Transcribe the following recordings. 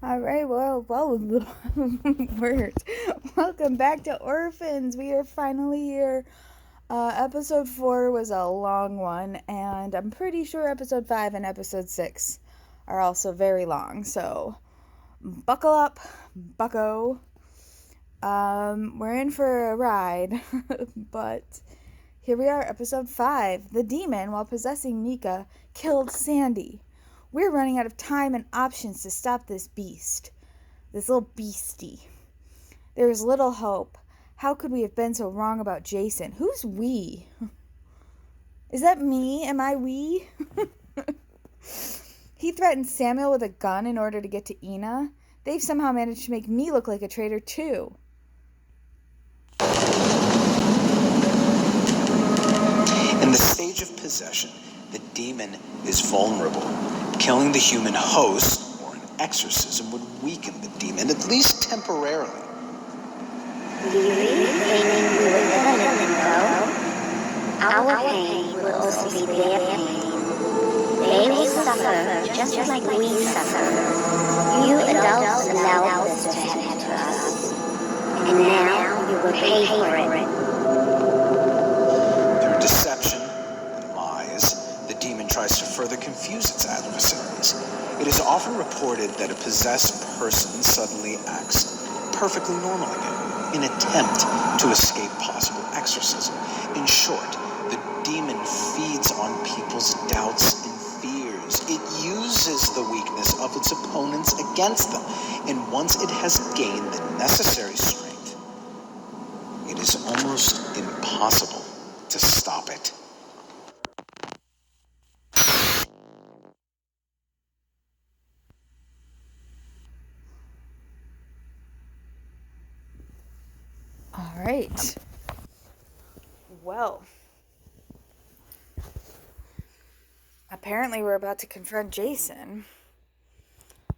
All right, well, words. Welcome back to Orphans. We are finally here. Episode 4 was a long one, and I'm pretty sure episode 5 and episode 6 are also very long. So, buckle up, bucko. We're in for a ride, but here we are, episode 5. The demon, while possessing Mika, killed Sandy. We're running out of time and options to stop this beast. This little beastie. There is little hope. How could we have been so wrong about Jason? Who's we? Is that me? Am I we? He threatened Samuel with a gun in order to get to Ina. They've somehow managed to make me look like a traitor too. In the stage of possession, the demon is vulnerable. Killing the human host, or an exorcism, would weaken the demon, at least temporarily. Do you really think we will ever let them go? Our pain will also be their pain. They will suffer just like we suffer. You adults allowed this to happen to us. And now you will pay for it. Through deception and lies, the demon tries to further confuse its adversaries. It is often reported that a possessed person suddenly acts perfectly normal again, in attempt to escape possible exorcism. In short, the demon feeds on people's doubts and fears. It uses the weakness of its opponents against them, and once it has gained the necessary strength, it is almost impossible to stop it. All right. Well, apparently we're about to confront Jason.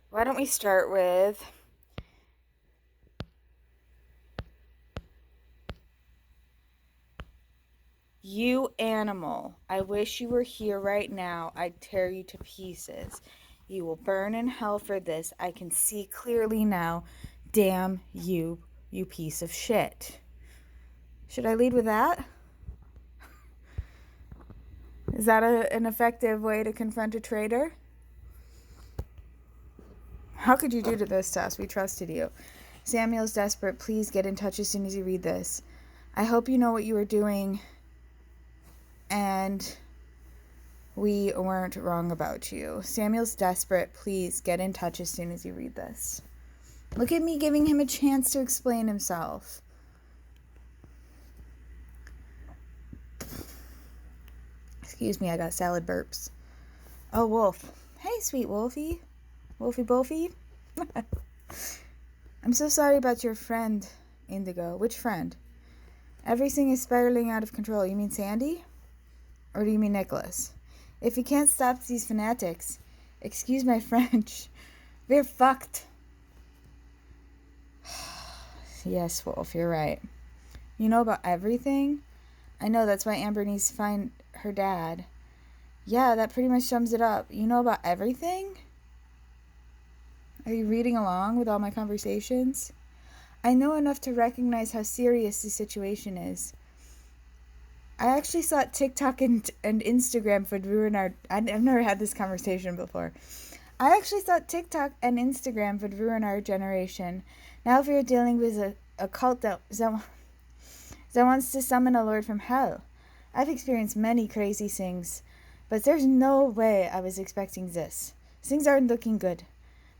Why don't we start with you animal. I wish you were here right now. I'd tear you to pieces. You will burn in hell for this. I can see clearly now. Damn you, you piece of shit. Should I lead with that? Is that an effective way to confront a traitor? How could you do this to us? We trusted you. Samuel's desperate. Please get in touch as soon as you read this. I hope you know what you were doing, and we weren't wrong about you. Samuel's desperate. Please get in touch as soon as you read this. Look at me giving him a chance to explain himself. Excuse me, I got salad burps. Oh, Wolf. Hey, sweet Wolfie. Wolfie Bolfie. I'm so sorry about your friend, Indigo. Which friend? Everything is spiraling out of control. You mean Sandy? Or do you mean Nicolas? If you can't stop these fanatics, excuse my French, we're fucked. Yes, Wolf, you're right. You know about everything? I know, that's why Amber needs to find her dad. Yeah, that pretty much sums it up. You know about everything? Are you reading along with all my conversations? I know enough to recognize how serious the situation is. I actually thought TikTok and Instagram would ruin our... I've never had this conversation before. I actually thought TikTok and Instagram would ruin our generation. Now we are dealing with a cult that wants to summon a lord from hell. I've experienced many crazy things, but there's no way I was expecting this. Things aren't looking good.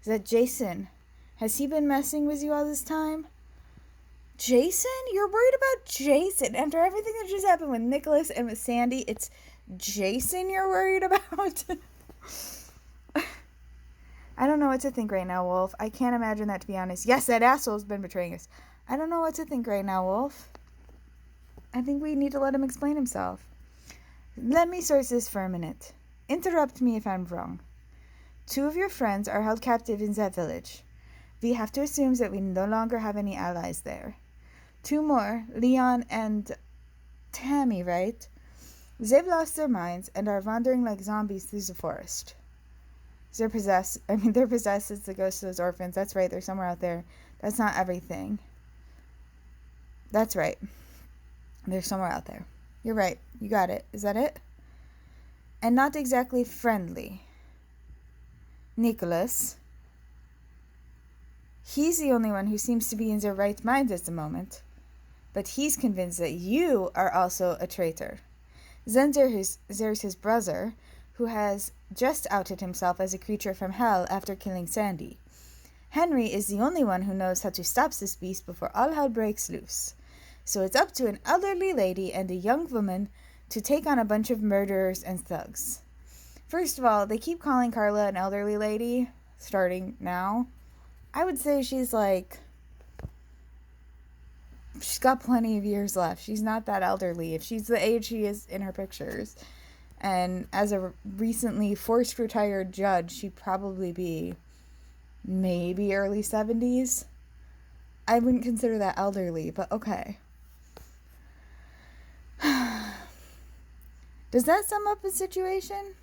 Is that Jason? Has he been messing with you all this time? Jason? You're worried about Jason? After everything that just happened with Nicolas and with Sandy, it's Jason you're worried about? I don't know what to think right now, Wolf. I can't imagine that, to be honest. Yes, that asshole's been betraying us. I don't know what to think right now, Wolf. I think we need to let him explain himself. Let me source this for a minute. Interrupt me if I'm wrong. 2 of your friends are held captive in that village. We have to assume that we no longer have any allies there. 2 more, Leon and Tammy, right? They've lost their minds and are wandering like zombies through the forest. They're possessed. I mean, they're possessed as the ghosts of those orphans. That's right. They're somewhere out there. That's not everything. That's right. They're somewhere out there. You're right. You got it. Is that it? And not exactly friendly. Nicolas. He's the only one who seems to be in their right mind at the moment. But he's convinced that you are also a traitor. Then there's his brother, who has just outed himself as a creature from hell after killing Sandy. Henry is the only one who knows how to stop this beast before all hell breaks loose. So it's up to an elderly lady and a young woman to take on a bunch of murderers and thugs. First of all, they keep calling Carla an elderly lady, starting now. I would say she's got plenty of years left. She's not that elderly. If she's the age she is in her pictures. And as a recently forced retired judge, she'd probably be maybe early 70s. I wouldn't consider that elderly, but okay. Does that sum up the situation?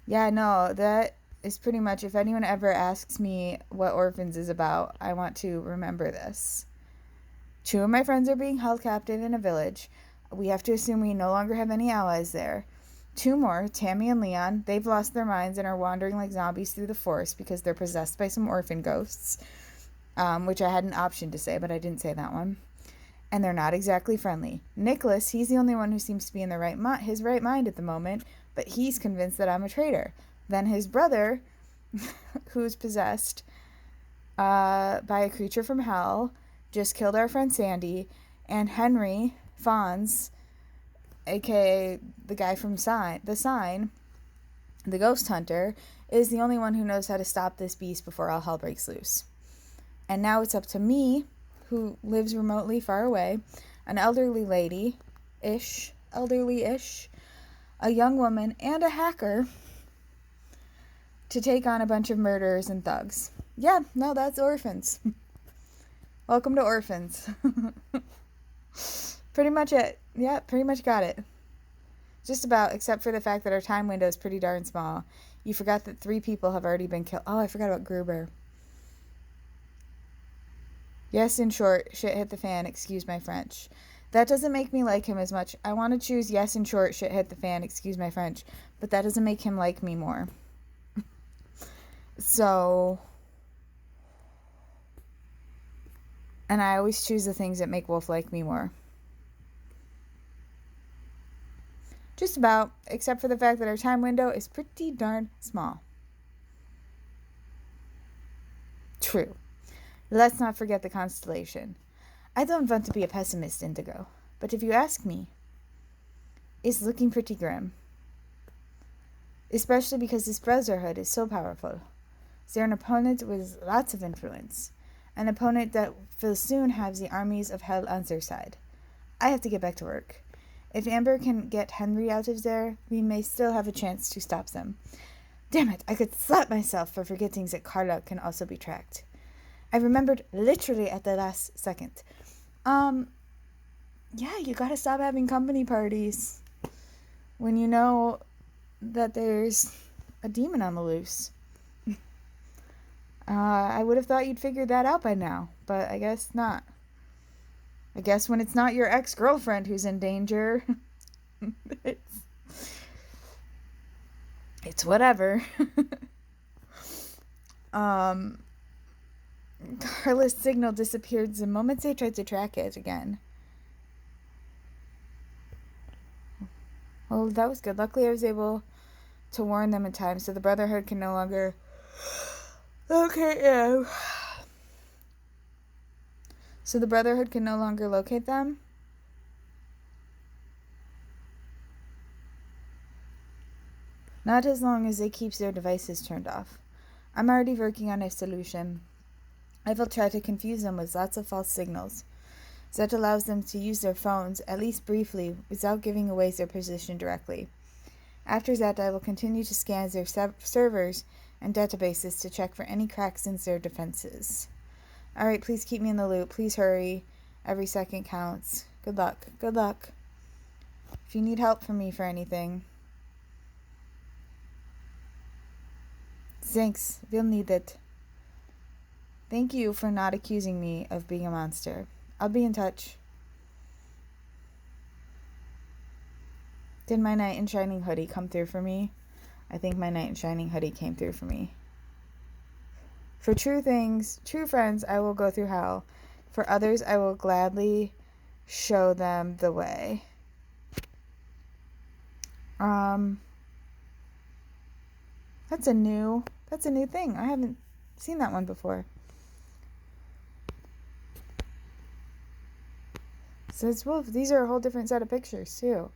Yeah, no, that is pretty much, if anyone ever asks me what Orphans is about, I want to remember this. 2 of my friends are being held captive in a village. We have to assume we no longer have any allies there. 2 more, Tammy and Leon, they've lost their minds and are wandering like zombies through the forest because they're possessed by some orphan ghosts, which I had an option to say, but I didn't say that one. And they're not exactly friendly. Nicolas, he's the only one who seems to be in his right mind at the moment, but he's convinced that I'm a traitor. Then his brother, who's possessed by a creature from hell, just killed our friend Sandy, and Henry Fonz, aka the guy from The Sign, the ghost hunter, is the only one who knows how to stop this beast before all hell breaks loose. And now it's up to me, who lives remotely far away, an elderly-ish, a young woman, and a hacker, to take on a bunch of murderers and thugs. Yeah, no, that's Orphans. Welcome to Orphans. Pretty much it. Yeah, pretty much got it. Just about, except for the fact that our time window is pretty darn small. You forgot that 3 people have already been killed. Oh, I forgot about Gruber. Yes, in short, shit hit the fan, excuse my French. That doesn't make me like him as much. I want to choose yes, in short, shit hit the fan, excuse my French. But that doesn't make him like me more. So... And I always choose the things that make Wolf like me more. Just about, except for the fact that our time window is pretty darn small. True. Let's not forget the constellation. I don't want to be a pessimist, Indigo, but if you ask me, it's looking pretty grim. Especially because this Brotherhood is so powerful. They're an opponent with lots of influence. An opponent that will soon have the armies of hell on their side. I have to get back to work. If Amber can get Henry out of there, we may still have a chance to stop them. Damn it, I could slap myself for forgetting that Carla can also be tracked. I remembered literally at the last second. Yeah, you gotta stop having company parties when you know that there's a demon on the loose. I would have thought you'd figured that out by now, but I guess not. I guess when it's not your ex-girlfriend who's in danger, it's whatever. Carla's signal disappeared the moment they tried to track it again. Well, that was good. Luckily, I was able to warn them in time, so the Brotherhood can no longer locate you. So the Brotherhood can no longer locate them? Not as long as they keep their devices turned off. I'm already working on a solution. I will try to confuse them with lots of false signals. That allows them to use their phones, at least briefly, without giving away their position directly. After that, I will continue to scan their servers and databases to check for any cracks in their defenses. Alright, please keep me in the loop. Please hurry. Every second counts. Good luck. Good luck. If you need help from me for anything. Thanks. We'll need it. Thank you for not accusing me of being a monster. I'll be in touch. Did my knight in shining hoodie come through for me? I think my knight in shining hoodie came through for me. For true friends, I will go through hell. For others, I will gladly show them the way. That's a new thing. I haven't seen that one before. Says Wolf. These are a whole different set of pictures too.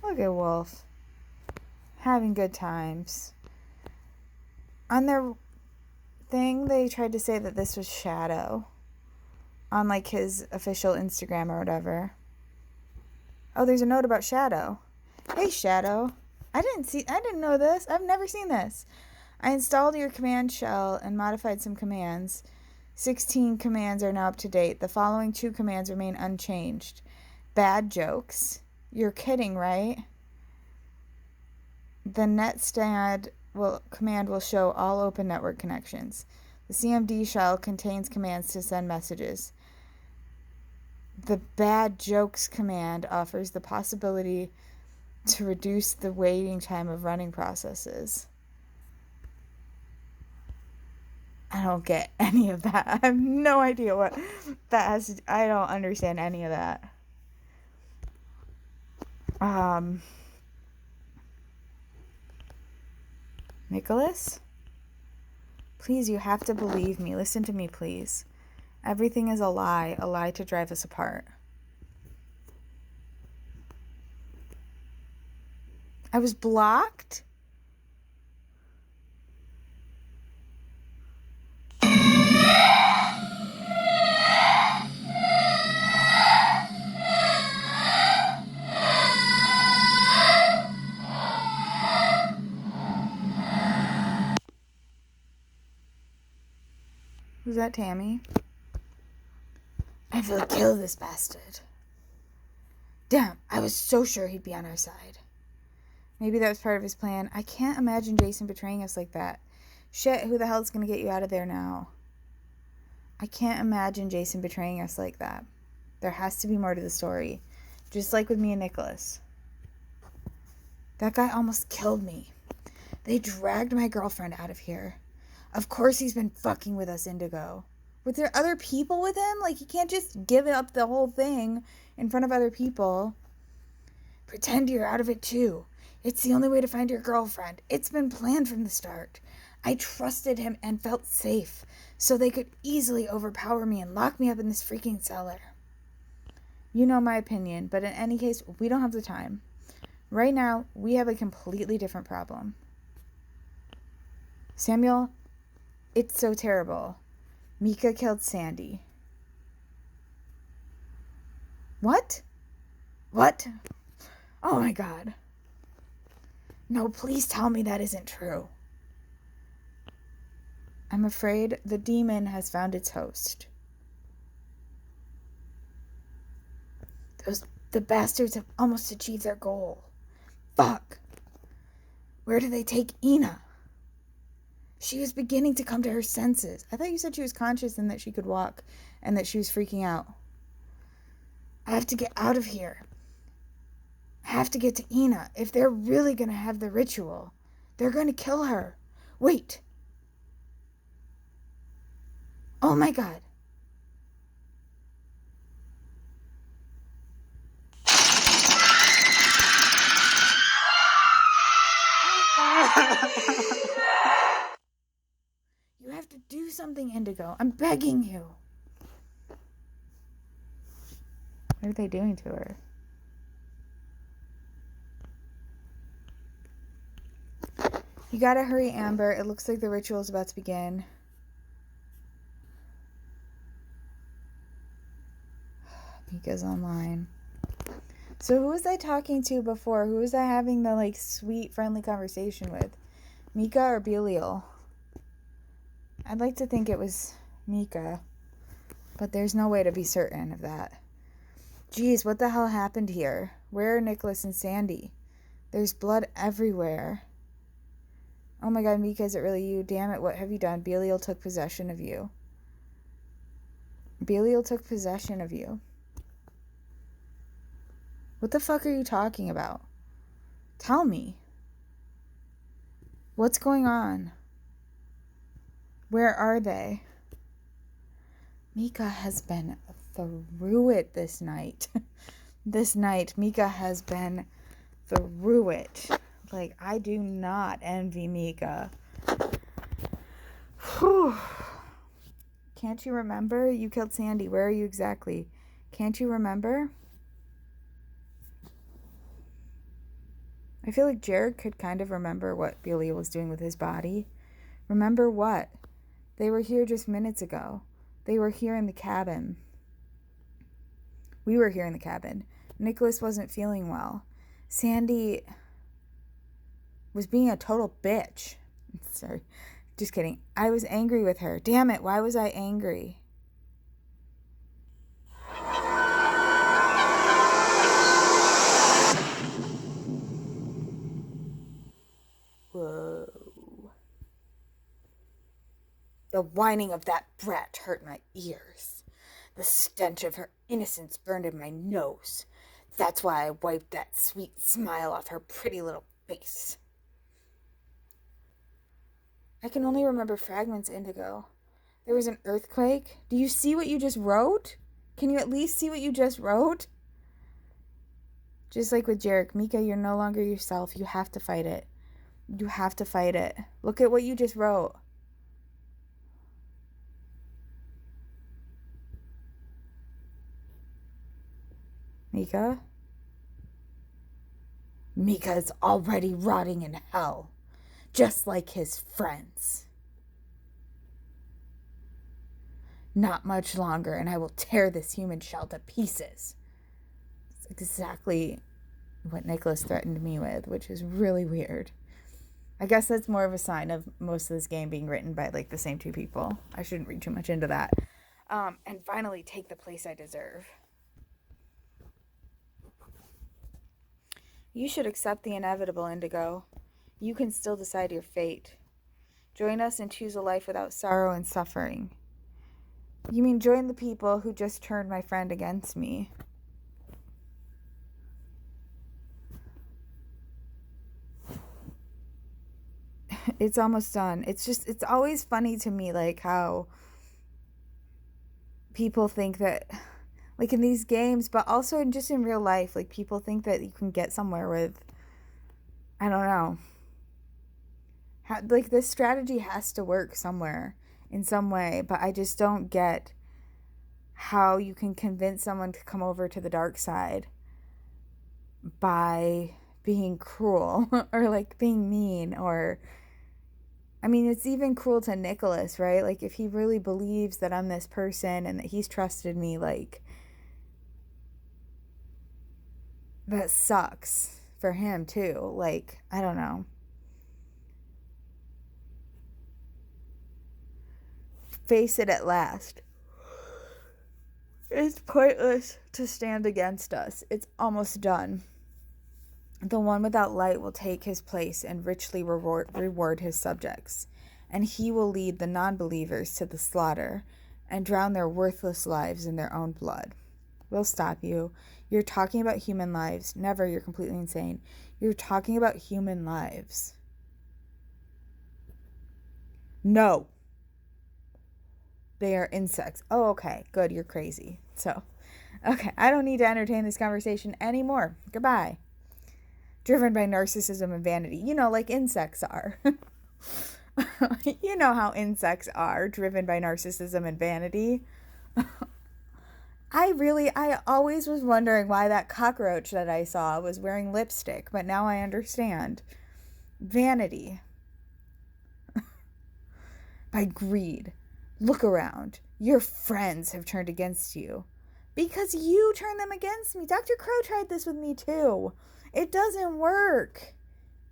Look at Wolf. Having good times. On their thing, they tried to say that this was Shadow. On like his official Instagram or whatever. Oh, there's a note about Shadow. Hey, Shadow. I didn't know this. I've never seen this. I installed your command shell and modified some commands. 16 commands are now up to date. The following 2 commands remain unchanged. Bad jokes. You're kidding, right? The netstad command will show all open network connections. The CMD shell contains commands to send messages. The bad jokes command offers the possibility to reduce the waiting time of running processes. I don't get any of that. I have no idea what that has to do. I don't understand any of that. Nicolas? Please, you have to believe me. Listen to me, please. Everything is a lie to drive us apart. I was blocked? Was that Tammy? I will kill this bastard. Damn, I was so sure he'd be on our side. Maybe that was part of his plan. I can't imagine Jason betraying us like that. Shit, who the hell's gonna get you out of there now? I can't imagine Jason betraying us like that. There has to be more to the story. Just like with me and Nicolas. That guy almost killed me. They dragged my girlfriend out of here. Of course he's been fucking with us, Indigo. Were there other people with him? Like, you can't just give up the whole thing in front of other people. Pretend you're out of it too. It's the only way to find your girlfriend. It's been planned from the start. I trusted him and felt safe, so they could easily overpower me and lock me up in this freaking cellar. You know my opinion, but in any case, we don't have the time. Right now, we have a completely different problem. Samuel, it's so terrible. Mika killed Sandy. What? What? Oh my God. No, please tell me that isn't true. I'm afraid the demon has found its host. The bastards have almost achieved their goal. Fuck. Where do they take Ina? She was beginning to come to her senses. I thought you said she was conscious and that she could walk and that she was freaking out. I have to get out of here. I have to get to Ina. If they're really going to have the ritual, they're going to kill her. Wait. Oh my God. You have to do something, Indigo. I'm begging you. What are they doing to her? You gotta hurry, Amber. It looks like the ritual is about to begin. Mika's online. So who was I talking to before? Who was I having the sweet, friendly conversation with? Mika or Belial? I'd like to think it was Mika. But there's no way to be certain of that. Geez, what the hell happened here? Where are Nicolas and Sandy? There's blood everywhere. Oh my god, Mika, is it really you? Damn it, what have you done? Belial took possession of you. Belial took possession of you. What the fuck are you talking about? Tell me. What's going on? Where are they? Mika has been through it this night. This night, Mika has been through it. Like, I do not envy Mika. Whew. Can't you remember? You killed Sandy. Where are you exactly? Can't you remember? I feel like Jared could kind of remember what Belial was doing with his body. Remember what? They were here just minutes ago. They were here in the cabin. We were here in the cabin. Nicolas wasn't feeling well. Sandy was being a total bitch. Sorry. Just kidding. I was angry with her. Damn it. Why was I angry? Whoa. The whining of that brat hurt my ears. The stench of her innocence burned in my nose. That's why I wiped that sweet smile off her pretty little face. I can only remember fragments, Indigo. There was an earthquake. Do you see what you just wrote? Can you at least see what you just wrote? Just like with Jarek, Mika, you're no longer yourself. You have to fight it. You have to fight it. Look at what you just wrote. Mika? Mika is already rotting in hell, just like his friends. Not much longer, and I will tear this human shell to pieces. It's exactly what Nicolas threatened me with, which is really weird. I guess that's more of a sign of most of this game being written by, like, the same two people. I shouldn't read too much into that. And finally take the place I deserve. You should accept the inevitable, Indigo. You can still decide your fate. Join us and choose a life without sorrow and suffering. You mean join the people who just turned my friend against me? It's almost done. It's always funny to me, like, how people think that, like, in these games, but also just in real life, like, people think that you can get somewhere with, I don't know, like, this strategy has to work somewhere, in some way, but I just don't get how you can convince someone to come over to the dark side by being cruel, or, like, being mean, or, I mean, it's even cruel to Nicolas, right? Like, if he really believes that I'm this person and that he's trusted me, like, that sucks for him too. Like, I don't know. Face it at last. It's pointless to stand against us. It's almost done. The one without light will take his place and richly reward his subjects, and he will lead the non-believers to the slaughter and drown their worthless lives in their own blood. We'll stop you. You're talking about human lives. Never, you're completely insane. You're talking about human lives. No. They are insects. Oh, okay. Good, you're crazy. So, okay, I don't need to entertain this conversation anymore. Goodbye. Driven by narcissism and vanity. You know, like insects are. You know how insects are, driven by narcissism and vanity. I always was wondering why that cockroach that I saw was wearing lipstick, but now I understand. Vanity. By greed. Look around. Your friends have turned against you. Because you turned them against me. Dr. Crow tried this with me too. It doesn't work.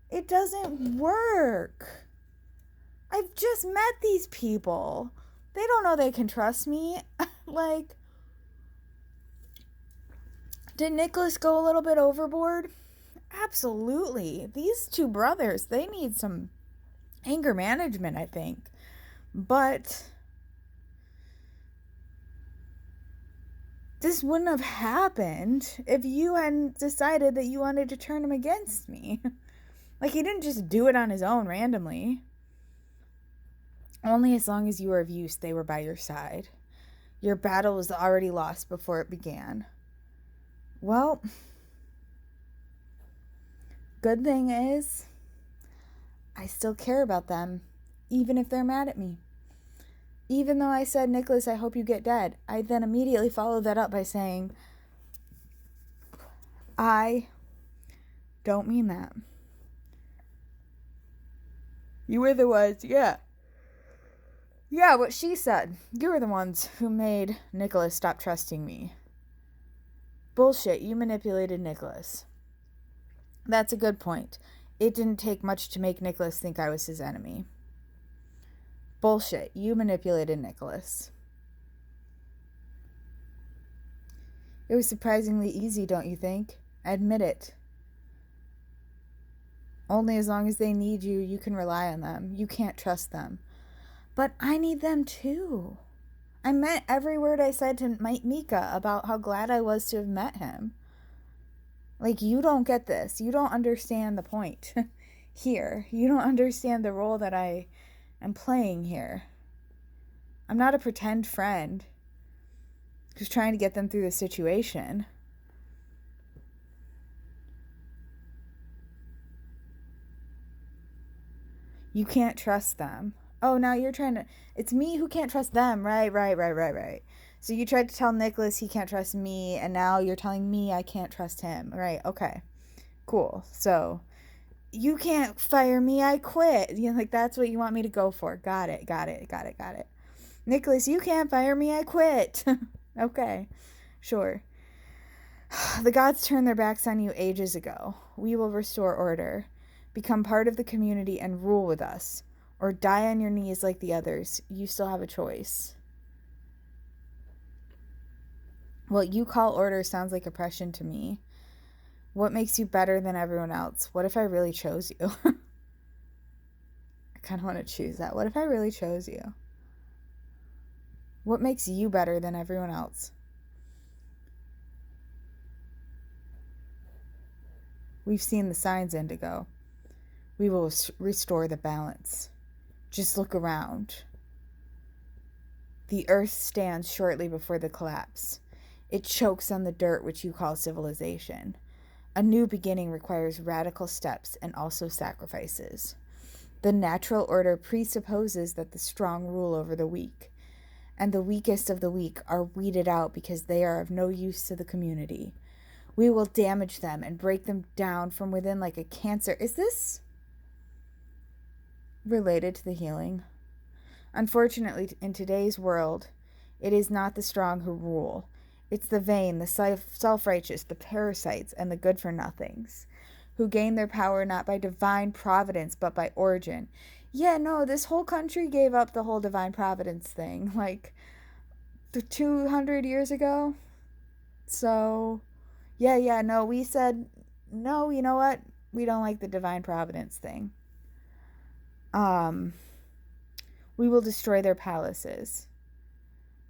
It doesn't work. I've just met these people. They don't know they can trust me. Like, did Nicolas go a little bit overboard? Absolutely. These two brothers, they need some anger management, I think. But this wouldn't have happened if you hadn't decided that you wanted to turn him against me. Like, he didn't just do it on his own randomly. Only as long as you were of use, they were by your side. Your battle was already lost before it began. Well, good thing is, I still care about them, even if they're mad at me. Even though I said, Nicolas, I hope you get dead, I then immediately followed that up by saying, I don't mean that. You were the ones, yeah. Yeah, what she said. You were the ones who made Nicolas stop trusting me. Bullshit, you manipulated Nicolas. That's a good point. It didn't take much to make Nicolas think I was his enemy. Bullshit, you manipulated Nicolas. It was surprisingly easy, don't you think? Admit it. Only as long as they need you, you can rely on them. You can't trust them. But I need them too. I meant every word I said to Mika about how glad I was to have met him. Like, you don't get this. You don't understand the point here. You don't understand the role that I am playing here. I'm not a pretend friend who's trying to get them through the situation. You can't trust them. Oh, now you're trying to... It's me who can't trust them. Right. So you tried to tell Nicolas he can't trust me, and now you're telling me I can't trust him. Right, okay. Cool. So, you can't fire me, I quit. You know, like, that's what you want me to go for. Got it. Nicolas, you can't fire me, I quit. Okay, sure. The gods turned their backs on you ages ago. We will restore order. Become part of the community and rule with us. Or die on your knees like the others. You still have a choice. What you call order sounds like oppression to me. What makes you better than everyone else? What if I really chose you? I kind of want to choose that. What if I really chose you? What makes you better than everyone else? We've seen the signs, Indigo. We will restore the balance. Just look around. The earth stands shortly before the collapse. It chokes on the dirt which you call civilization. A new beginning requires radical steps and also sacrifices. The natural order presupposes that the strong rule over the weak, and the weakest of the weak are weeded out because they are of no use to the community. We will damage them and break them down from within like a cancer. Is this related to the healing? Unfortunately, in today's world, it is not the strong who rule. It's the vain, the self-righteous, the parasites, and the good-for-nothings, who gain their power not by divine providence, but by origin. Yeah, no, this whole country gave up the whole divine providence thing, like, 200 years ago. So, no, we said, no, you know what? We don't like the divine providence thing. We will destroy their palaces.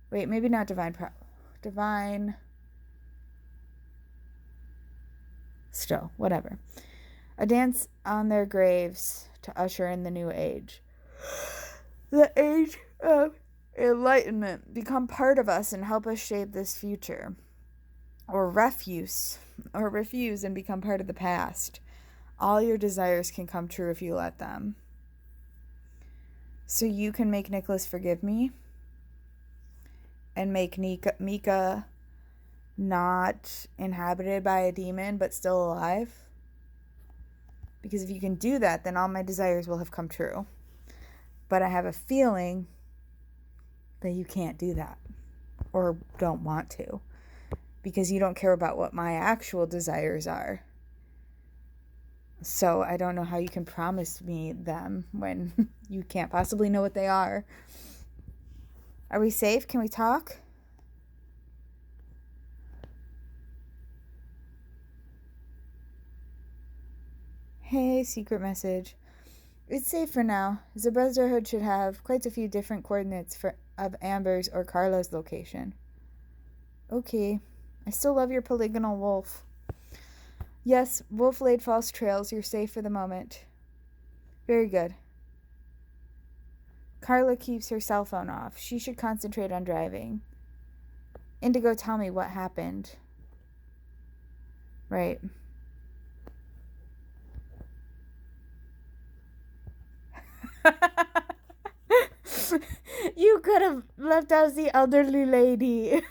Wait, maybe not divine. Still, whatever. A dance on their graves to usher in the new age. The age of enlightenment. Become part of us and help us shape this future. Or refuse and become part of the past. All your desires can come true if you let them. So you can make Nicolas forgive me and make Mika not inhabited by a demon but still alive. Because if you can do that, then all my desires will have come true. But I have a feeling that you can't do that or don't want to because you don't care about what my actual desires are. So I don't know how you can promise me them when you can't possibly know what they are. Are we safe? Can we talk? Hey, secret message. It's safe for now. The Brotherhood should have quite a few different coordinates of Amber's or Carla's location. Okay. I still love your polygonal wolf. Yes, wolf laid false trails. You're safe for the moment. Very good. Carla keeps her cell phone off. She should concentrate on driving. Indigo, tell me what happened. Right. You could have left out the elderly lady.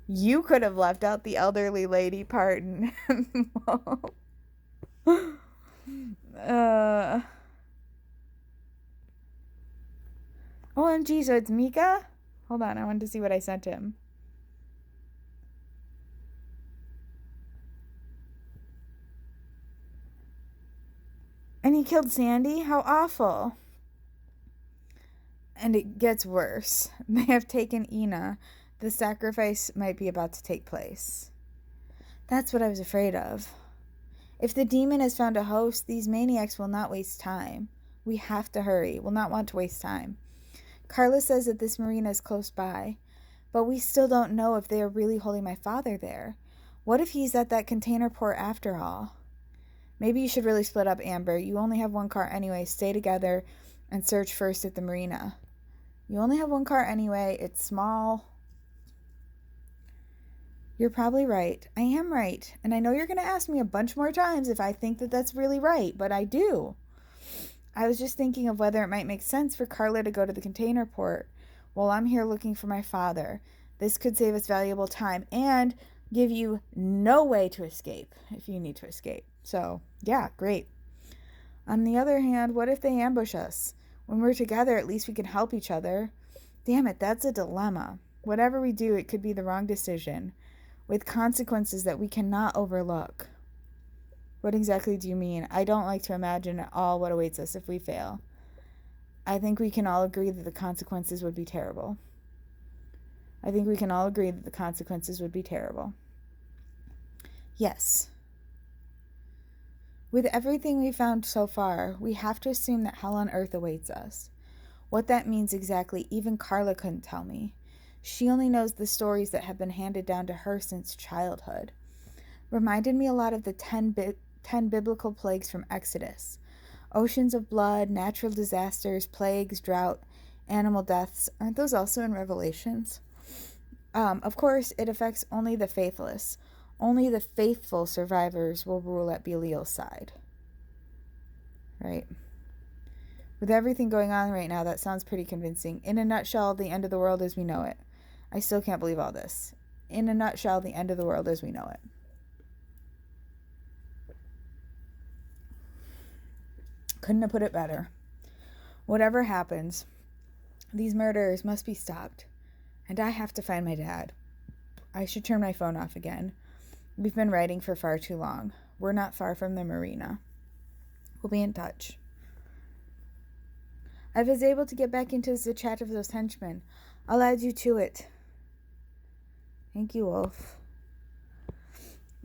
You could have left out the elderly lady part. OMG, so it's Mika? Hold on, I wanted to see what I sent him. And he killed Sandy? How awful. And it gets worse. They have taken Ina. The sacrifice might be about to take place. That's what I was afraid of. If the demon has found a host, these maniacs will not waste time. We have to hurry. We'll not want to waste time. Carla says that this marina is close by, but we still don't know if they are really holding my father there. What if he's at that container port after all? Maybe you should really split up, Amber. You only have one car anyway. Stay together and search first at the marina. You only have one car anyway. It's small. You're probably right. I am right. And I know you're going to ask me a bunch more times if I think that that's really right, but I do. I was just thinking of whether it might make sense for Carla to go to the container port while I'm here looking for my father. This could save us valuable time and give you no way to escape if you need to escape. So, yeah, great. On the other hand, what if they ambush us? When we're together, at least we can help each other. Damn it, that's a dilemma. Whatever we do, it could be the wrong decision, with consequences that we cannot overlook. What exactly do you mean? I don't like to imagine at all what awaits us if we fail. I think we can all agree that the consequences would be terrible. Yes. With everything we found so far, we have to assume that hell on earth awaits us. What that means exactly, even Carla couldn't tell me. She only knows the stories that have been handed down to her since childhood. Reminded me a lot of the 10 biblical plagues from Exodus. Oceans of blood, natural disasters, plagues, drought, animal deaths. Aren't those also in Revelations? Of course, it affects only the faithless. Only the faithful survivors will rule at Belial's side. Right. With everything going on right now, that sounds pretty convincing. In a nutshell, the end of the world as we know it. I still can't believe all this. In a nutshell, the end of the world as we know it. Couldn't have put it better. Whatever happens, these murderers must be stopped. And I have to find my dad. I should turn my phone off again. We've been writing for far too long. We're not far from the marina. We'll be in touch. I was able to get back into the chat of those henchmen. I'll add you to it. Thank you, Wolf.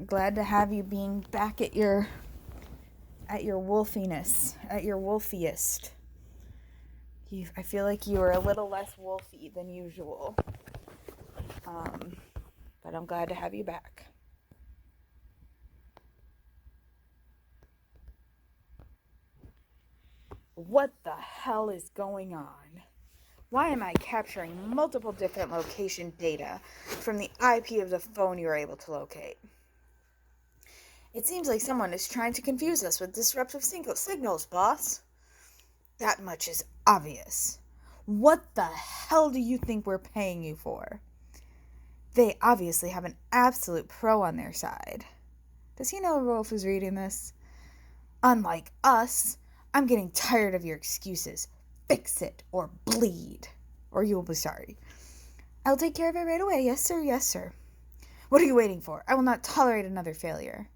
Glad to have you being back at your wolfiness, at your wolfiest. I feel like you are a little less wolfy than usual. But I'm glad to have you back. What the hell is going on? Why am I capturing multiple different location data from the IP of the phone you were able to locate? It seems like someone is trying to confuse us with disruptive signals, boss. That much is obvious. What the hell do you think we're paying you for? They obviously have an absolute pro on their side. Does he know Rolf is reading this? Unlike us, I'm getting tired of your excuses. Fix it or bleed, or you will be sorry. I'll take care of it right away. Yes, sir. Yes, sir. What are you waiting for? I will not tolerate another failure.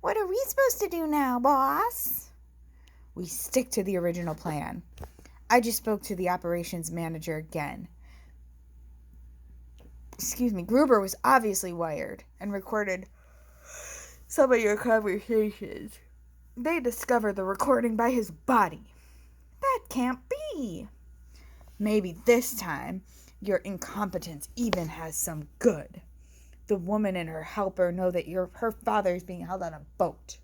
What are we supposed to do now, boss? We stick to the original plan. I just spoke to the operations manager again. Gruber was obviously wired and recorded some of your conversations. They discovered the recording by his body. That can't be. Maybe this time your incompetence even has some good. The woman and her helper know that her father is being held on a boat.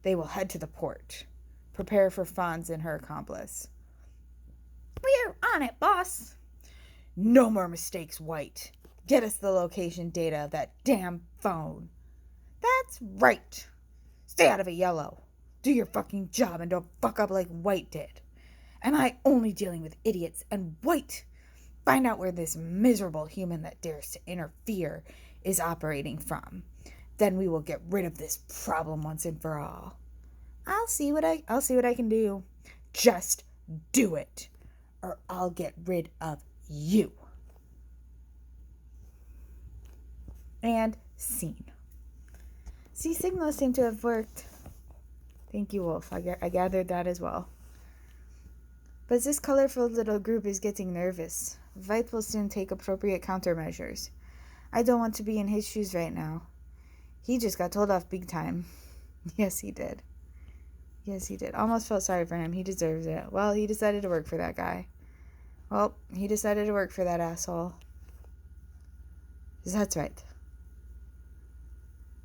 They will head to the port. Prepare for Fonz and her accomplice. We're on it, boss. No more mistakes, White. Get us the location data of that damn phone. That's right. Stay out of it, Yellow. Do your fucking job and don't fuck up like White did. Am I only dealing with idiots and White? Find out where this miserable human that dares to interfere is operating from. Then we will get rid of this problem once and for all. I'll see what I can do. Just do it, or I'll get rid of you. And scene. See, signals seem to have worked. Thank you, Wolf. I gathered that as well. But this colorful little group is getting nervous. Vite will soon take appropriate countermeasures. I don't want to be in his shoes right now. He just got told off big time. Yes, he did. Yes, he did. Almost felt sorry for him. He deserves it. Well, he decided to work for that guy. Well, he decided to work for that asshole. That's right.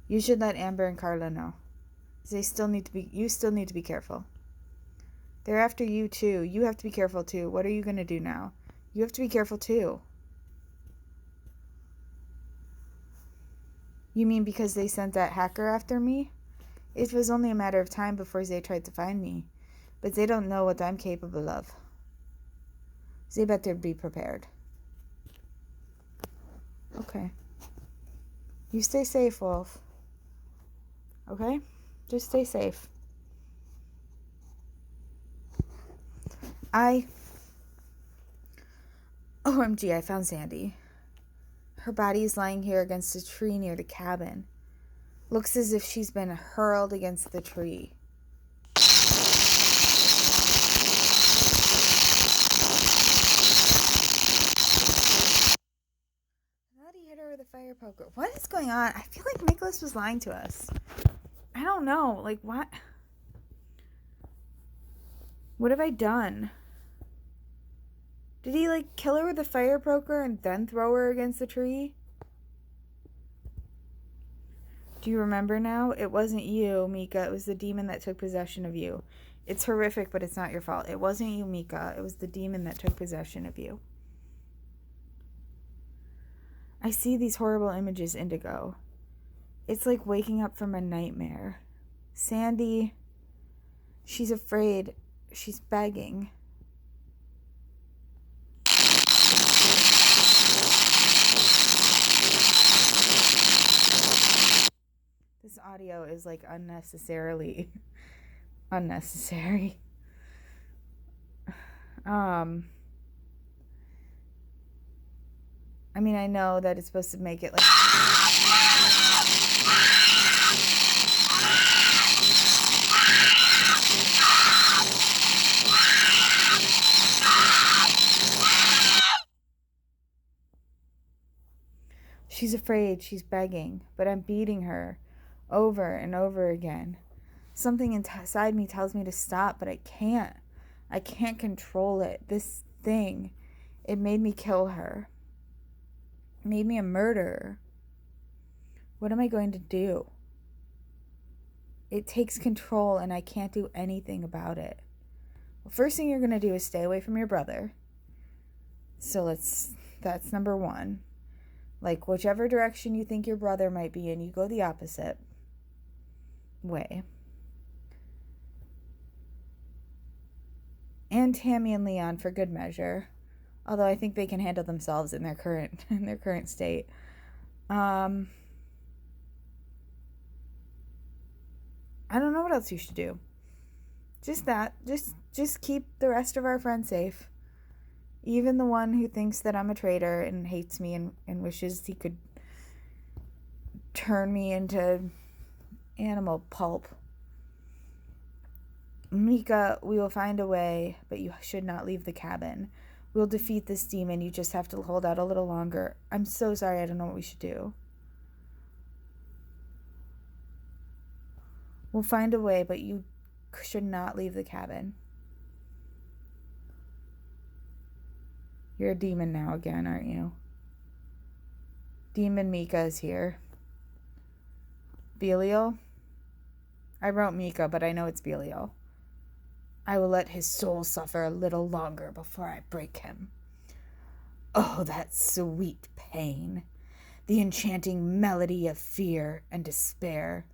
You should let Amber and Carla know. You still need to be careful. They're after you too. You have to be careful too. What are you going to do now? You have to be careful too. You mean because they sent that hacker after me? It was only a matter of time before they tried to find me. But they don't know what I'm capable of. They better be prepared. Okay. You stay safe, Wolf. Okay? Just stay safe. OMG, I found Sandy. Her body is lying here against a tree near the cabin. Looks as if she's been hurled against the tree. How did he hit her with a fire poker? What is going on? I feel like Nicolas was lying to us. I don't know. Like, what? What have I done? Did he, like, kill her with a fire poker and then throw her against the tree? Do you remember now? It wasn't you, Mika. It was the demon that took possession of you. It's horrific, but it's not your fault. It wasn't you, Mika. It was the demon that took possession of you. I see these horrible images, Indigo. It's like waking up from a nightmare. Sandy, she's afraid. She's begging. This audio is like unnecessarily unnecessary. I mean, I know that it's supposed to make it like she's afraid, she's begging, but I'm beating her over and over again. Something inside me tells me to stop, but I can't. I can't control it. This thing, it made me kill her. It made me a murderer. What am I going to do? It takes control and I can't do anything about it. Well, first thing you're going to do is stay away from your brother. So that's number one. Like, whichever direction you think your brother might be in, you go the opposite way. And Tammy and Leon for good measure. Although I think they can handle themselves in their current state. I don't know what else you should do. Just that. Just keep the rest of our friends safe. Even the one who thinks that I'm a traitor and hates me and wishes he could turn me into animal pulp. Mika, we will find a way, but you should not leave the cabin. We'll defeat this demon. You just have to hold out a little longer. I'm so sorry. I don't know what we should do. We'll find a way, but you should not leave the cabin. You're a demon now again, aren't you? Demon Mika is here. Belial? I wrote Mika, but I know it's Belial. I will let his soul suffer a little longer before I break him. Oh, that sweet pain. The enchanting melody of fear and despair.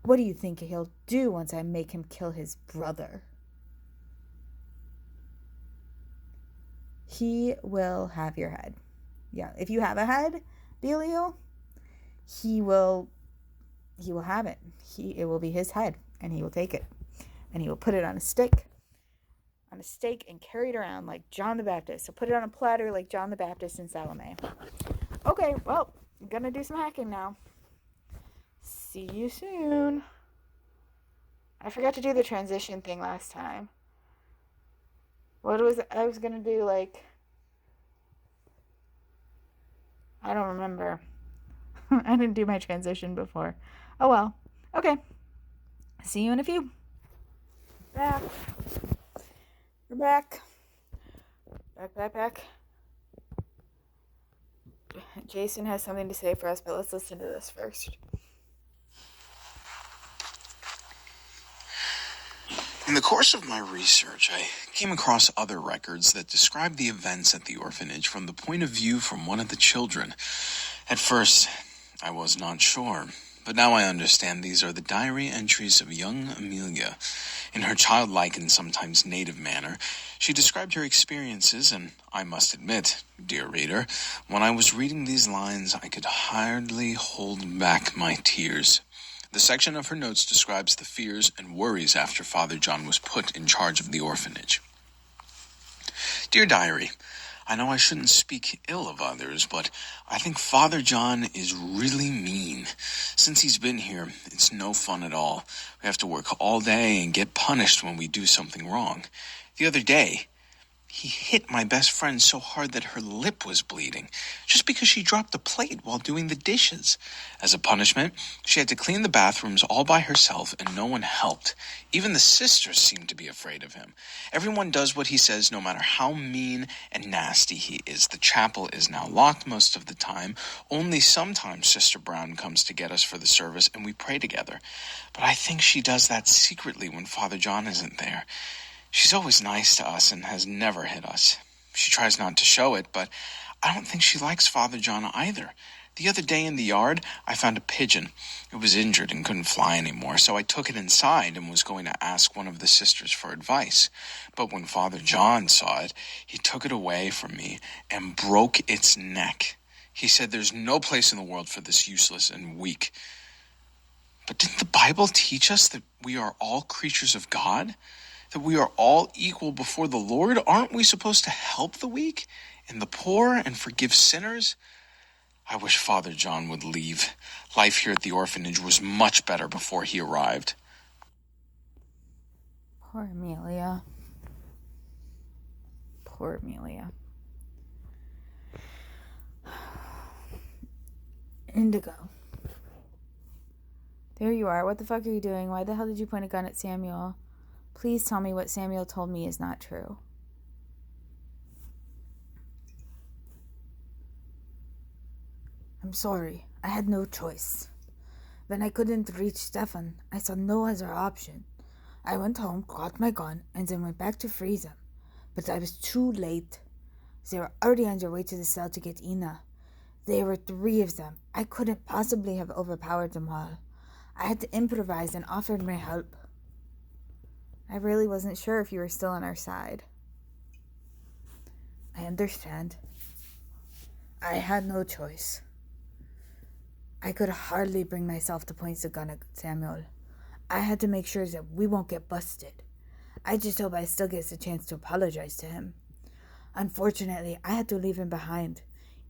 What do you think he'll do once I make him kill his brother? He will have your head. Yeah, if you have a head, Belial, he will have it. It will be his head, and he will take it. And he will put it on a stake and carry it around like John the Baptist. So put it on a platter like John the Baptist in Salome. Okay, well, I'm going to do some hacking now. See you soon. I forgot to do the transition thing last time. What was it? I was going to do, like, I don't remember. I didn't do my transition before. Oh well. Okay. See you in a few. Back. We're back. Back. Jason has something to say for us, but let's listen to this first. In the course of my research, I came across other records that describe the events at the orphanage from the point of view from one of the children. At first, I was not sure, but now I understand these are the diary entries of young Amelia. In her childlike and sometimes native manner, she described her experiences, and I must admit, dear reader, when I was reading these lines, I could hardly hold back my tears. The section of her notes describes the fears and worries after Father John was put in charge of the orphanage. Dear Diary, I know I shouldn't speak ill of others, but I think Father John is really mean. Since he's been here, it's no fun at all. We have to work all day and get punished when we do something wrong. The other day, he hit my best friend so hard that her lip was bleeding, just because she dropped a plate while doing the dishes. As a punishment, she had to clean the bathrooms all by herself, and no one helped. Even the sisters seemed to be afraid of him. Everyone does what he says, no matter how mean and nasty he is. The chapel is now locked most of the time. Only sometimes Sister Brown comes to get us for the service, and we pray together. But I think she does that secretly when Father John isn't there. She's always nice to us and has never hit us. She tries not to show it, but I don't think she likes Father John either. The other day in the yard, I found a pigeon. It was injured and couldn't fly anymore, so I took it inside and was going to ask one of the sisters for advice. But when Father John saw it, he took it away from me and broke its neck. He said there's no place in the world for this useless and weak. But didn't the Bible teach us that we are all creatures of God? That we are all equal before the Lord? Aren't we supposed to help the weak and the poor and forgive sinners? I wish Father John would leave. Life here at the orphanage was much better before he arrived. Poor Amelia. Poor Amelia. Indigo. There you are. What the fuck are you doing? Why the hell did you point a gun at Samuel? Please tell me what Samuel told me is not true. I'm sorry. I had no choice. When I couldn't reach Stefan, I saw no other option. I went home, got my gun, and then went back to freeze them. But I was too late. They were already on their way to the cell to get Ina. There were 3 of them. I couldn't possibly have overpowered them all. I had to improvise and offered my help. I really wasn't sure if you were still on our side. I understand. I had no choice. I could hardly bring myself to point the gun at Samuel. I had to make sure that we won't get busted. I just hope I still get the chance to apologize to him. Unfortunately, I had to leave him behind.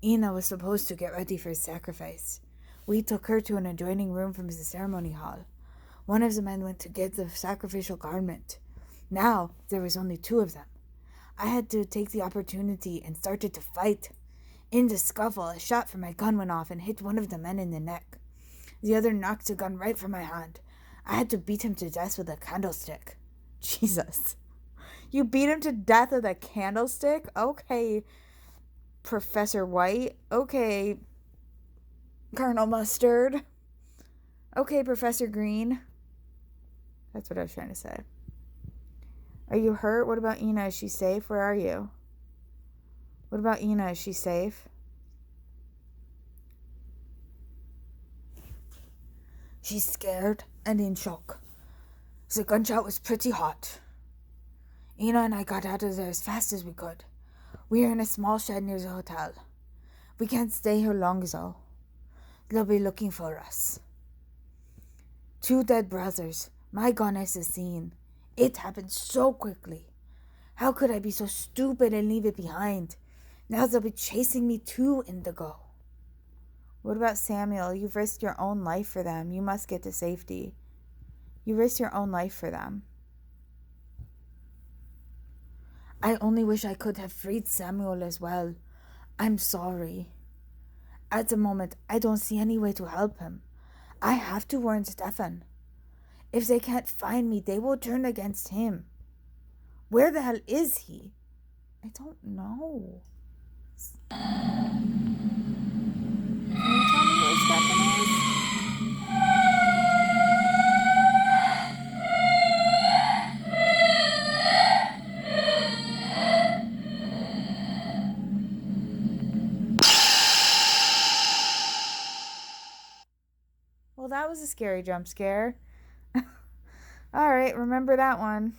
Ina was supposed to get ready for his sacrifice. We took her to an adjoining room from the ceremony hall. One of the men went to get the sacrificial garment. Now, there was only 2 of them. I had to take the opportunity and started to fight. In the scuffle, a shot from my gun went off and hit one of the men in the neck. The other knocked the gun right from my hand. I had to beat him to death with a candlestick. Jesus. You beat him to death with a candlestick? Okay, Professor White. Okay, Colonel Mustard. Okay, Professor Green. That's what I was trying to say. Are you hurt? What about Ina? Is she safe? Where are you? What about Ina? Is she safe? She's scared and in shock. The gunshot was pretty hot. Ina and I got out of there as fast as we could. We are in a small shed near the hotel. We can't stay here long, though. They'll be looking for us. 2 dead brothers. My goodness, the scene. It happened so quickly. How could I be so stupid and leave it behind? Now they'll be chasing me too, Indigo. What about Samuel? You've risked your own life for them. You must get to safety. You risked your own life for them. I only wish I could have freed Samuel as well. I'm sorry. At the moment, I don't see any way to help him. I have to warn Stefan. If they can't find me, they will turn against him. Where the hell is he? I don't know. Can you tell me where Stefan is? Well, that was a scary jump scare. Alright, remember that one.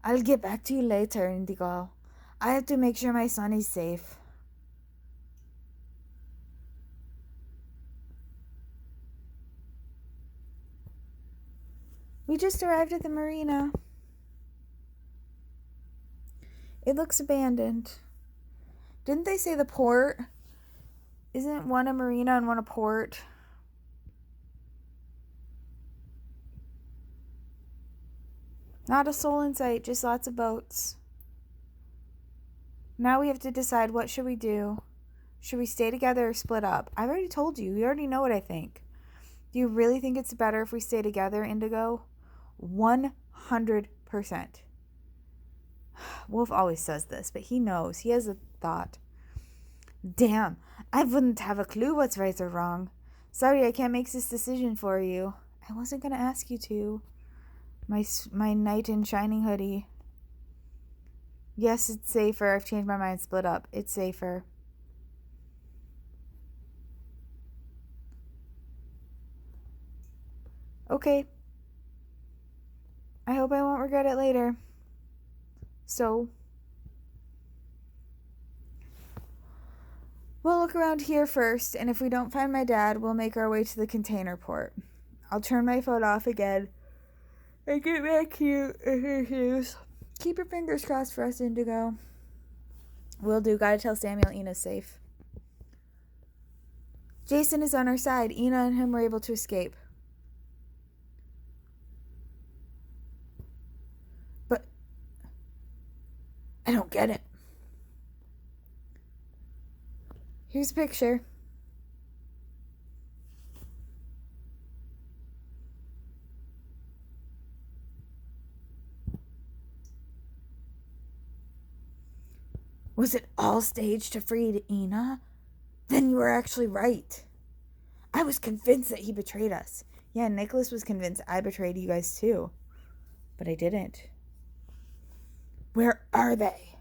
I'll get back to you later, Indigo. I have to make sure my son is safe. We just arrived at the marina. It looks abandoned. Didn't they say the port? Isn't one a marina and one a port? Not a soul in sight, just lots of boats. Now we have to decide, what should we do? Should we stay together or split up? I've already told you. You already know what I think. Do you really think it's better if we stay together, Indigo? 100%. Wolf always says this, but he knows. He has a thought. Damn, I wouldn't have a clue what's right or wrong. Sorry, I can't make this decision for you. I wasn't going to ask you to. My knight in shining hoodie. Yes, it's safer. I've changed my mind. Split up. It's safer. Okay. I hope I won't regret it later. So, we'll look around here first, and if we don't find my dad, we'll make our way to the container port. I'll turn my phone off again and get back to you in your shoes. Keep your fingers crossed for us, Indigo. Will do. Gotta tell Samuel Ina's safe. Jason is on our side. Ina and him were able to escape. But I don't get it. Here's a picture. Was it all staged to free Ina? Then you were actually right. I was convinced that he betrayed us. Yeah, Nicolas was convinced I betrayed you guys too. But I didn't. Where are they?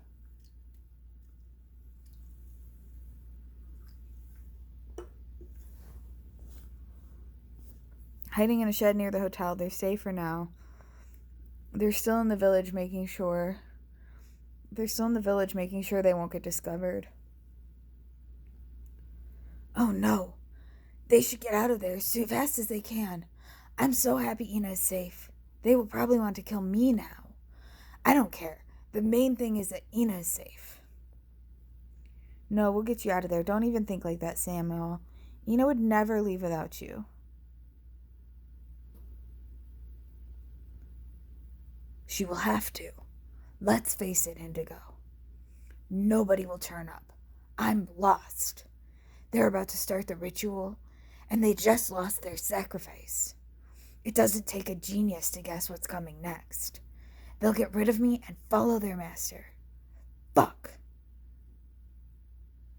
Hiding in a shed near the hotel. They're safe for now. They're still in the village making sure they won't get discovered. Oh no. They should get out of there as fast as they can. I'm so happy Ina is safe. They will probably want to kill me now. I don't care. The main thing is that Ina is safe. No, we'll get you out of there. Don't even think like that, Samuel. Ina would never leave without you. She will have to. Let's face it, Indigo. Nobody will turn up. I'm lost. They're about to start the ritual, and they just lost their sacrifice. It doesn't take a genius to guess what's coming next. They'll get rid of me and follow their master. Fuck.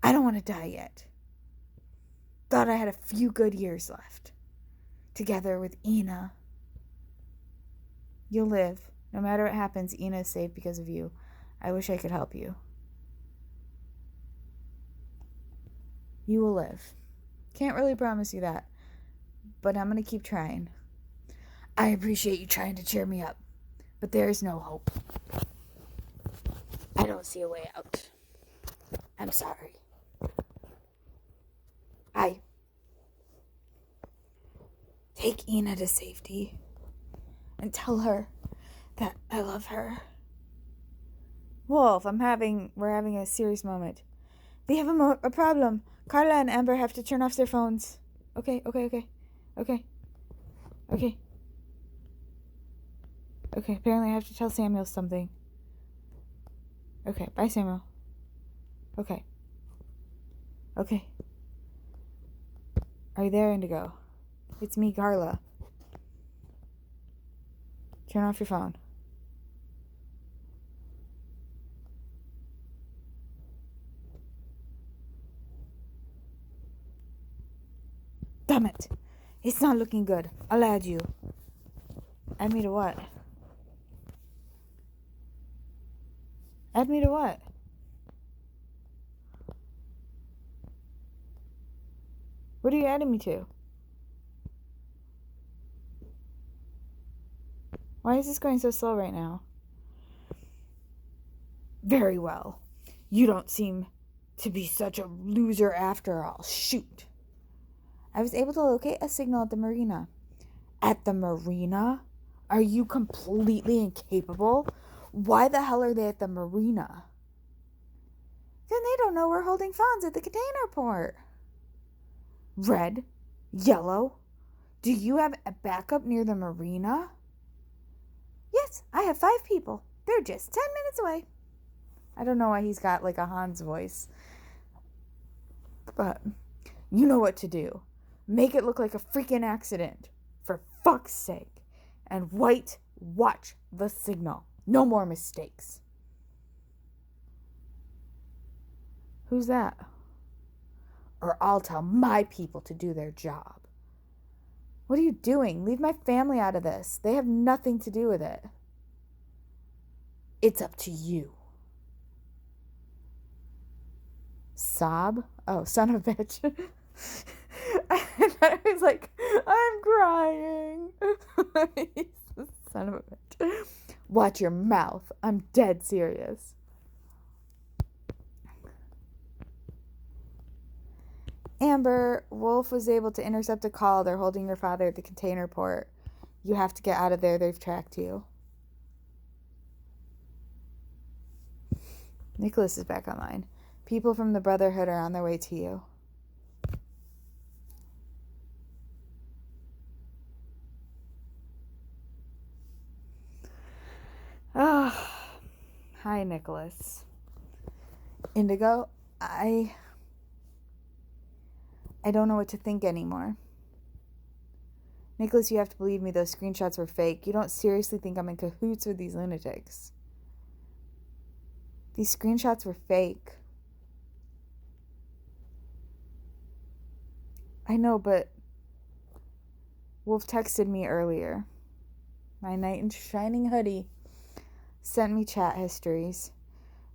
I don't want to die yet. Thought I had a few good years left. Together with Ina. You'll live. No matter what happens, Ina is safe because of you. I wish I could help you. You will live. Can't really promise you that, but I'm going to keep trying. I appreciate you trying to cheer me up, but there is no hope. I don't see a way out. I'm sorry. I take Ina to safety and tell her that I love her. Wolf, we're having a serious moment. They have a problem. Carla and Amber have to turn off their phones. Okay. Okay, apparently I have to tell Samuel something. Okay, bye Samuel. Okay. Are you there, Indigo? It's me, Carla. Turn off your phone. Damn it. It's not looking good. I'll add you. Add me to what? Add me to what? What are you adding me to? Why is this going so slow right now? Very well. You don't seem to be such a loser after all. Shoot. I was able to locate a signal at the marina. At the marina? Are you completely incapable? Why the hell are they at the marina? Then they don't know we're holding funds at the container port. Red? Yellow? Do you have a backup near the marina? Yes, I have 5 people. They're just 10 minutes away. I don't know why he's got like a Hans voice. But you know what to do. Make it look like a freaking accident. For fuck's sake. And White, watch the signal. No more mistakes. Who's that? Or I'll tell my people to do their job. What are you doing? Leave my family out of this. They have nothing to do with it. It's up to you. Sob? Oh, son of a bitch. I was like, I'm crying. Son of a bitch. Watch your mouth. I'm dead serious. Amber, Wolf was able to intercept a call. They're holding your father at the container port. You have to get out of there. They've tracked you. Nicolas is back online. People from the Brotherhood are on their way to you. Oh, hi, Nicolas. Indigo, I don't know what to think anymore. Nicolas, you have to believe me, those screenshots were fake. You don't seriously think I'm in cahoots with these lunatics. These screenshots were fake. I know, but Wolf texted me earlier. My knight in shining hoodie sent me chat histories.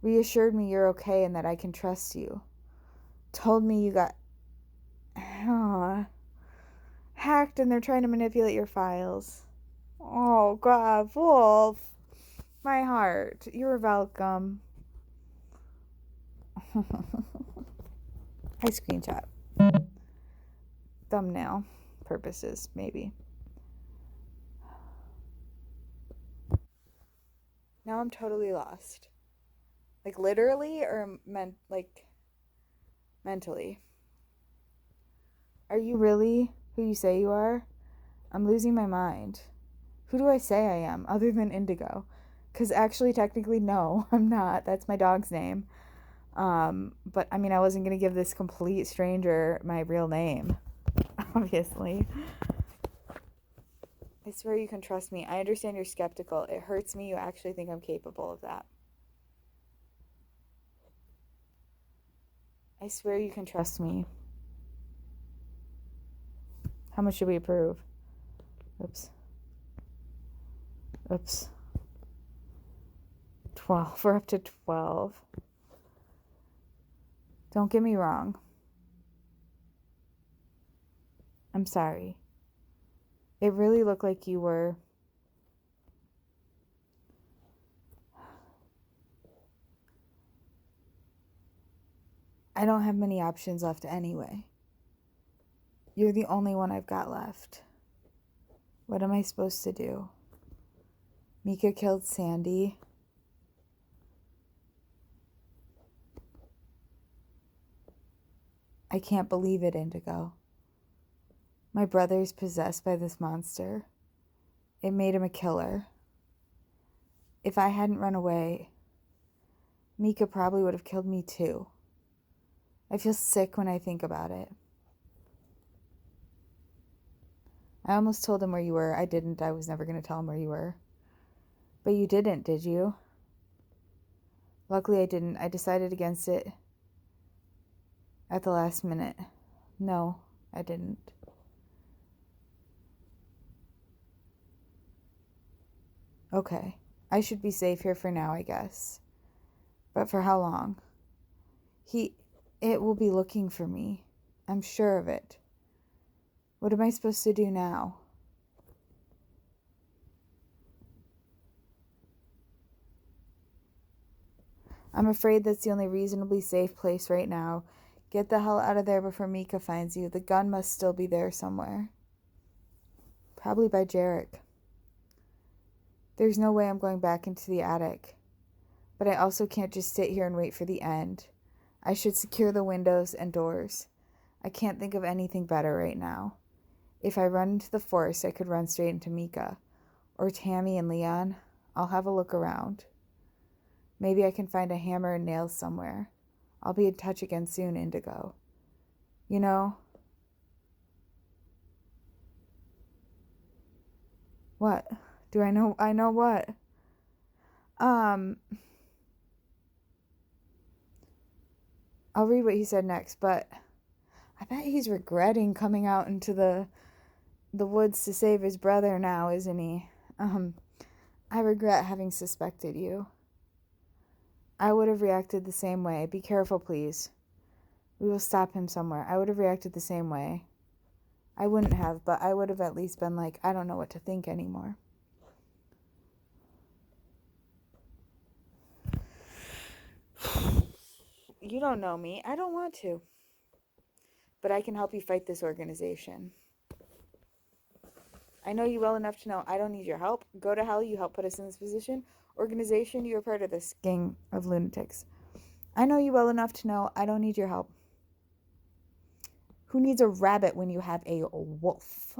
Reassured me you're okay and that I can trust you. Told me you got hacked and they're trying to manipulate your files. Oh, God, Wolf. My heart. You're welcome. I screenshot. Thumbnail purposes, maybe. Now I'm totally lost. Like literally or mentally? Are you really who you say you are? I'm losing my mind. Who do I say I am other than Indigo? Because actually, technically, no, I'm not. That's my dog's name. But I mean, I wasn't going to give this complete stranger my real name, obviously. I swear you can trust me. I understand you're skeptical. It hurts me you actually think I'm capable of that. I swear you can trust me. How much should we approve? Oops. 12. We're up to 12. Don't get me wrong. I'm sorry. It really looked like you were... I don't have many options left anyway. You're the only one I've got left. What am I supposed to do? Mika killed Sandy. I can't believe it, Indigo. My brother's possessed by this monster. It made him a killer. If I hadn't run away, Mika probably would have killed me too. I feel sick when I think about it. I almost told him where you were. I didn't. I was never going to tell him where you were. But you didn't, did you? Luckily I didn't. I decided against it at the last minute. No, I didn't. Okay. I should be safe here for now, I guess. But for how long? It will be looking for me. I'm sure of it. What am I supposed to do now? I'm afraid that's the only reasonably safe place right now. Get the hell out of there before Mika finds you. The gun must still be there somewhere. Probably by Jarek. There's no way I'm going back into the attic. But I also can't just sit here and wait for the end. I should secure the windows and doors. I can't think of anything better right now. If I run into the forest, I could run straight into Mika. Or Tammy and Leon. I'll have a look around. Maybe I can find a hammer and nails somewhere. I'll be in touch again soon, Indigo. You know? What? Do I know? I know what? I'll read what he said next, but I bet he's regretting coming out into the woods to save his brother now, isn't he? I regret having suspected you. I would have reacted the same way. Be careful, please. We will stop him somewhere. I would have reacted the same way. I wouldn't have, but I would have at least been like, I don't know what to think anymore. You don't know me. I don't want to. But I can help you fight this organization. I know you well enough to know I don't need your help. Go to hell, you help put us in this position. Organization, you are part of this gang of lunatics. I know you well enough to know I don't need your help. Who needs a rabbit when you have a wolf?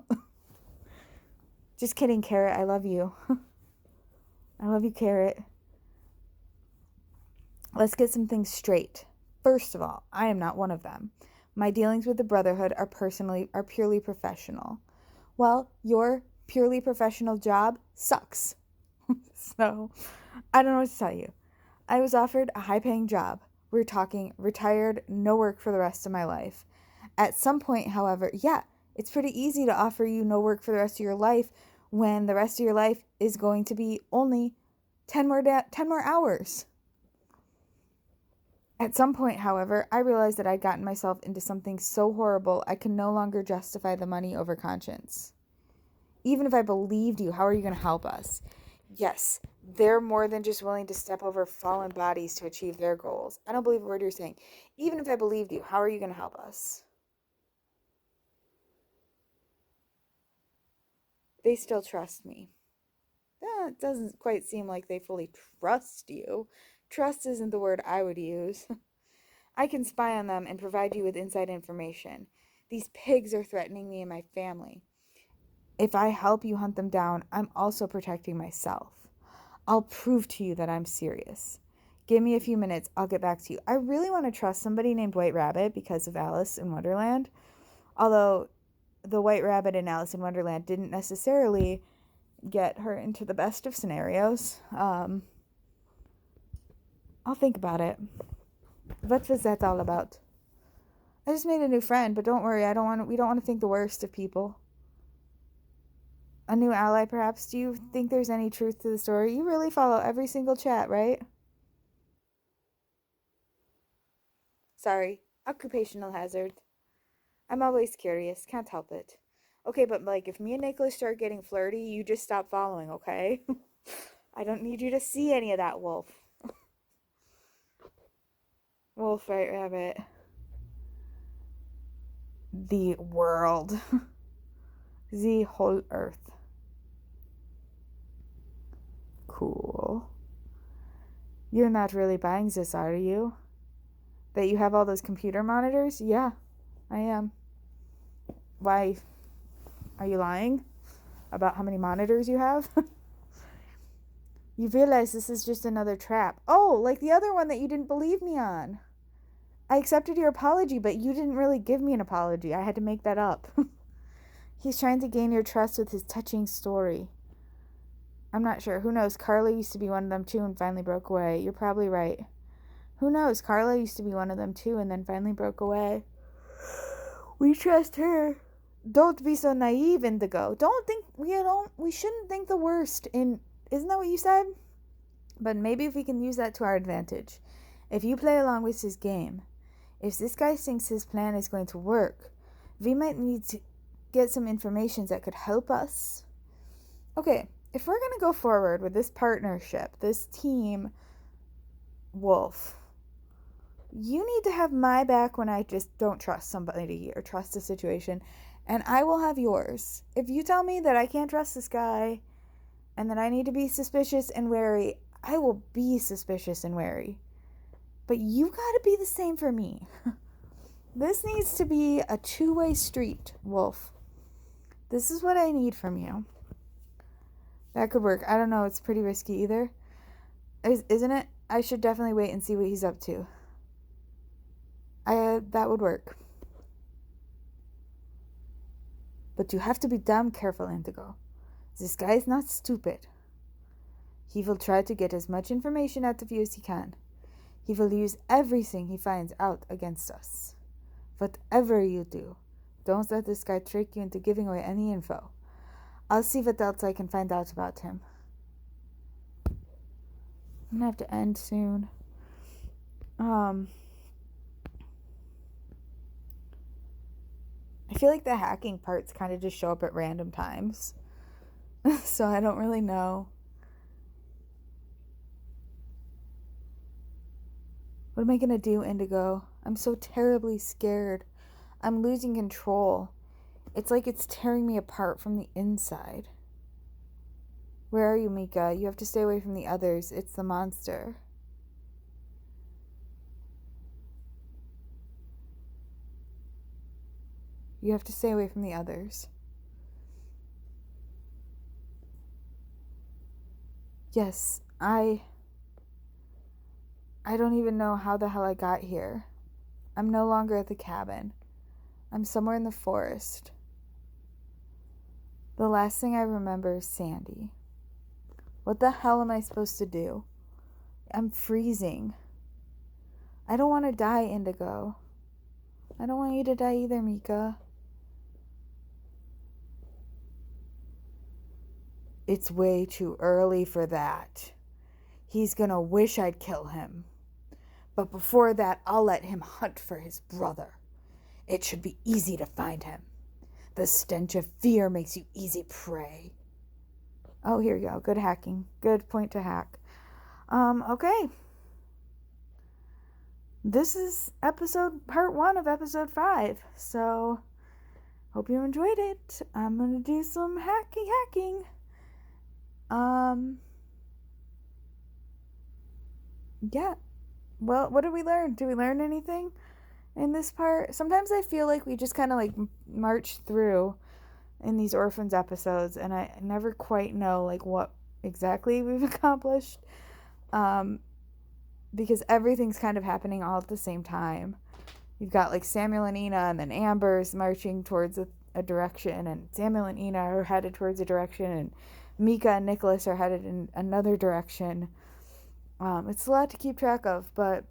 Just kidding, Carrot. I love you. I love you, Carrot. Let's get some things straight. First of all, I am not one of them. My dealings with the Brotherhood are purely professional. Well, your purely professional job sucks. So, I don't know what to tell you. I was offered a high-paying job. We're talking retired, no work for the rest of my life. At some point, however, it's pretty easy to offer you no work for the rest of your life when the rest of your life is going to be only 10 more hours. At some point, however, I realized that I'd gotten myself into something so horrible I could no longer justify the money over conscience. Even if I believed you, how are you going to help us? Yes, they're more than just willing to step over fallen bodies to achieve their goals. I don't believe a word you're saying. Even if I believed you, how are you going to help us? They still trust me. That doesn't quite seem like they fully trust you. Trust isn't the word I would use. I can spy on them and provide you with inside information. These pigs are threatening me and my family. If I help you hunt them down, I'm also protecting myself. I'll prove to you that I'm serious. Give me a few minutes, I'll get back to you. I really want to trust somebody named White Rabbit because of Alice in Wonderland. Although the White Rabbit in Alice in Wonderland didn't necessarily get her into the best of scenarios. I'll think about it. What was that all about? I just made a new friend, but don't worry, we don't want to think the worst of people. A new ally, perhaps? Do you think there's any truth to the story? You really follow every single chat, right? Sorry. Occupational hazard. I'm always curious. Can't help it. Okay, but like, if me and Nicolas start getting flirty, you just stop following, okay? I don't need you to see any of that, Wolf. Wolf, right, rabbit. The world. The whole earth. Cool. You're not really buying this, are you? That you have all those computer monitors? Yeah, I am. Why? Are you lying about how many monitors you have? You realize this is just another trap. Oh, like the other one that you didn't believe me on. I accepted your apology, but you didn't really give me an apology. I had to make that up. He's trying to gain your trust with his touching story. I'm not sure. Who knows? Carla used to be one of them too and finally broke away. You're probably right. Who knows? Carla used to be one of them too and then finally broke away. We trust her. Don't be so naive, Indigo. We shouldn't think the worst in, isn't that what you said? But maybe if we can use that to our advantage. If you play along with his game, if this guy thinks his plan is going to work, we might need to get some information that could help us. Okay, if we're going to go forward with this partnership, this team, Wolf, you need to have my back when I just don't trust somebody or trust a situation, and I will have yours. If you tell me that I can't trust this guy and that I need to be suspicious and wary, I will be suspicious and wary. But you gotta be the same for me. This needs to be a two-way street, Wolf. This is what I need from you. That could work. I don't know. It's pretty risky either. Isn't it? I should definitely wait and see what he's up to. That would work. But you have to be damn careful, Indigo. This guy is not stupid. He will try to get as much information out of you as he can. He will use everything he finds out against us. Whatever you do, don't let this guy trick you into giving away any info. I'll see what else I can find out about him. I'm gonna have to end soon. I feel like the hacking parts kind of just show up at random times. So I don't really know. What am I gonna do, Indigo? I'm so terribly scared. I'm losing control. It's like it's tearing me apart from the inside. Where are you, Mika? You have to stay away from the others. It's the monster. You have to stay away from the others. Yes, I don't even know how the hell I got here. I'm no longer at the cabin. I'm somewhere in the forest. The last thing I remember is Sandy. What the hell am I supposed to do? I'm freezing. I don't want to die, Indigo. I don't want you to die either, Mika. It's way too early for that. He's gonna wish I'd kill him. But before that, I'll let him hunt for his brother. It should be easy to find him. The stench of fear makes you easy prey. Oh, here you go. Good hacking. Good point to hack. Okay. This is part 1 of episode 5. So, hope you enjoyed it. I'm gonna do some hacking. Yeah. Well, what did we learn? Did we learn anything in this part? Sometimes I feel like we just kind of like march through in these Orphans episodes, and I never quite know like what exactly we've accomplished, because everything's kind of happening all at the same time. You've got like Samuel and Ina, and then Amber's marching towards a direction, and Samuel and Ina are headed towards a direction, and Mika and Nicolas are headed in another direction. It's a lot to keep track of, but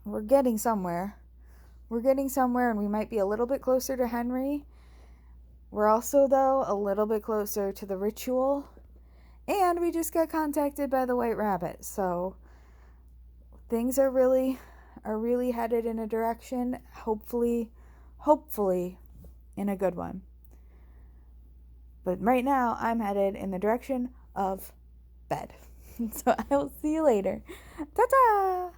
we're getting somewhere. We're getting somewhere, and we might be a little bit closer to Henry. We're also, though, a little bit closer to the ritual. And we just got contacted by the White Rabbit. So things are really headed in a direction, hopefully in a good one. But right now, I'm headed in the direction of bed. So I will see you later. Ta-ta!